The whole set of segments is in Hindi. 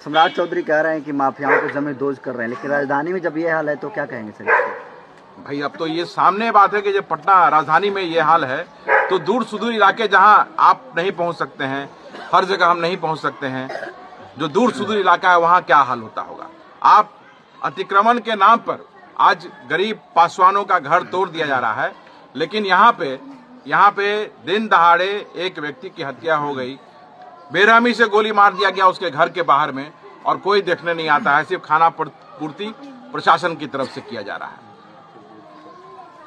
सम्राट चौधरी कह रहे हैं कि माफियाओं को जमीन दोज कर रहे हैं, लेकिन राजधानी में जब ये हाल है तो क्या कहेंगे सर? भाई अब तो ये सामने बात है कि जब पटना राजधानी में ये हाल है तो दूर सुदूर इलाके जहां आप नहीं पहुंच सकते हैं, हर जगह हम नहीं पहुंच सकते हैं, जो दूर सुदूर इलाका है वहां क्या हाल होता होगा। आप अतिक्रमण के नाम पर आज गरीब पासवानों का घर तोड़ दिया जा रहा है, लेकिन यहाँ पे दिन दहाड़े एक व्यक्ति की हत्या हो गई, बेरहमी से गोली मार दिया गया उसके घर के बाहर में, और कोई देखने नहीं आता है। सिर्फ खाना पूर्ति प्रशासन की तरफ से किया जा रहा है।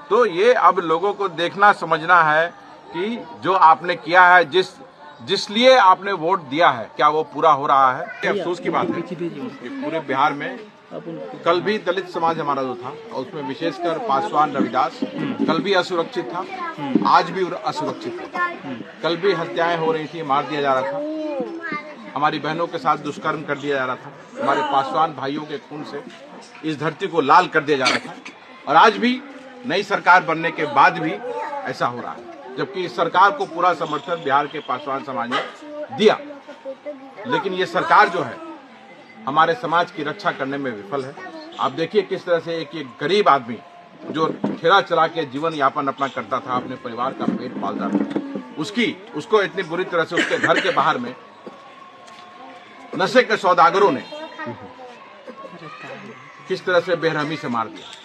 तो ये अब लोगों को देखना समझना है कि जो आपने किया है, जिस लिए आपने वोट दिया है, क्या वो पूरा हो रहा है। अफसोस की बात है कि पूरे बिहार में कल भी दलित समाज हमारा जो था, और उसमें विशेषकर पासवान रविदास कल भी असुरक्षित था, आज भी असुरक्षित है। कल भी हत्याएं हो रही थी, मार दिया जा रहा था, हमारी बहनों के साथ दुष्कर्म कर दिया जा रहा था, हमारे पासवान भाइयों के खून से इस धरती को लाल कर दिया जा रहा था, और आज भी नई सरकार बनने के बाद भी ऐसा हो रहा है। जबकि इस सरकार को पूरा समर्थन बिहार के पासवान समाज ने दिया, लेकिन ये सरकार जो है हमारे समाज की रक्षा करने में विफल है। आप देखिए किस तरह से एक गरीब आदमी जो ठेला चला के जीवन यापन अपना करता था, अपने परिवार का पेट पालता था, उसको इतनी बुरी तरह से उसके घर के बाहर में नशे के सौदागरों ने किस तरह से बेरहमी से मार दिया।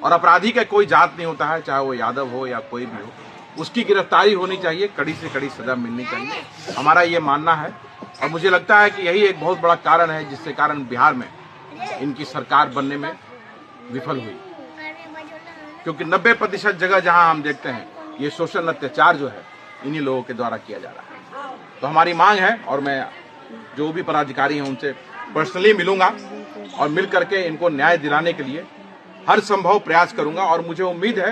और अपराधी का कोई जात नहीं होता है, चाहे वो यादव हो या कोई भी हो, उसकी गिरफ्तारी होनी चाहिए, कड़ी से कड़ी सजा मिलनी चाहिए, हमारा ये मानना है। और मुझे लगता है कि यही एक बहुत बड़ा कारण है जिससे कारण बिहार में इनकी सरकार बनने में विफल हुई, क्योंकि 90% जगह जहां हम देखते हैं ये शोषण अत्याचार जो है इन्हीं लोगों के द्वारा किया जा रहा है। तो हमारी मांग है, और मैं जो भी पदाधिकारी हैं उनसे पर्सनली मिलूंगा और मिल करके इनको न्याय दिलाने के लिए हर संभव प्रयास करूंगा। और मुझे उम्मीद है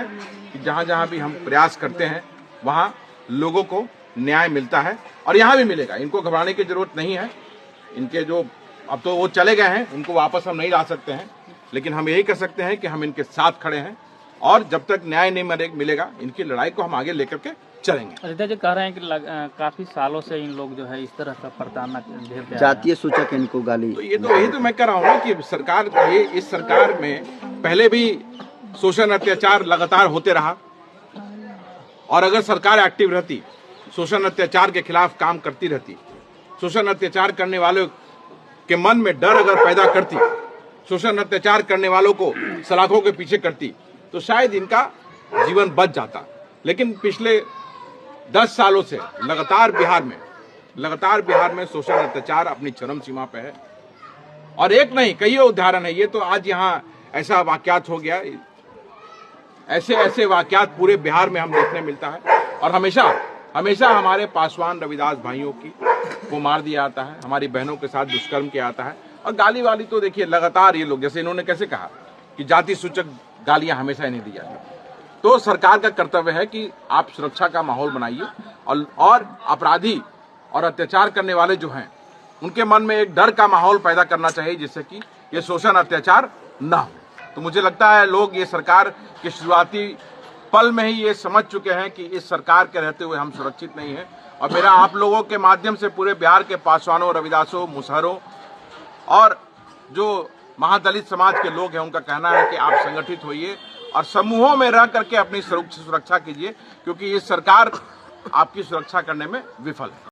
कि जहां जहां भी हम प्रयास करते हैं वहां लोगों को न्याय मिलता है, और यहाँ भी मिलेगा। इनको घबराने की जरूरत नहीं है। इनके जो अब तो वो चले गए हैं, उनको वापस हम नहीं ला सकते हैं, लेकिन हम यही कर सकते हैं कि हम इनके साथ खड़े हैं, और जब तक न्याय नहीं मिलेगा इनकी लड़ाई को हम आगे लेकर के चलेंगे। अयोध्या जी कह रहे हैं कि काफी सालों से इन लोग जो है इस तरह का प्रताड़ना जातीय सूचक इनको गाली, तो यही तो मैं कह रहा हूँ ना कि सरकार इस सरकार में पहले भी शोषण अत्याचार लगातार होते रहा, और अगर सरकार एक्टिव रहती, शोषण अत्याचार के खिलाफ काम करती रहती, शोषण अत्याचार करने वालों के मन में डर अगर पैदा करती, शोषण अत्याचार करने वालों को सलाखों के पीछे करती, तो शायद इनका जीवन बच जाता। लेकिन पिछले 10 सालों से लगातार बिहार में शोषण अत्याचार अपनी चरम सीमा पे है, और एक नहीं कई उदाहरण है। ये तो आज यहाँ ऐसा वाकयात हो गया, ऐसे वाकयात पूरे बिहार में हम देखने मिलता है, और हमेशा हमारे पासवान रविदास भाइयों को मार दिया जाता है, हमारी बहनों के साथ दुष्कर्म किया जाता है, और गाली वाली तो देखिए लगातार ये लोग, जैसे इन्होंने कैसे कहा कि जाति सूचक गालियां हमेशा इन्हें दी जाती। तो सरकार का कर्तव्य है कि आप सुरक्षा का माहौल बनाइए, और अपराधी और अत्याचार करने वाले जो हैं उनके मन में एक डर का माहौल पैदा करना चाहिए, जिससे कि ये शोषण अत्याचार ना हो। तो मुझे लगता है लोग ये सरकार के शुरुआती पल में ही ये समझ चुके हैं कि इस सरकार के रहते हुए हम सुरक्षित नहीं हैं। और मेरा आप लोगों के माध्यम से पूरे बिहार के पासवानों, रविदासों, मुसहरों और जो महादलित समाज के लोग हैं उनका कहना है कि आप संगठित होइए और समूहों में रह करके अपनी सुरक्षा कीजिए, क्योंकि ये सरकार आपकी सुरक्षा करने में विफल है।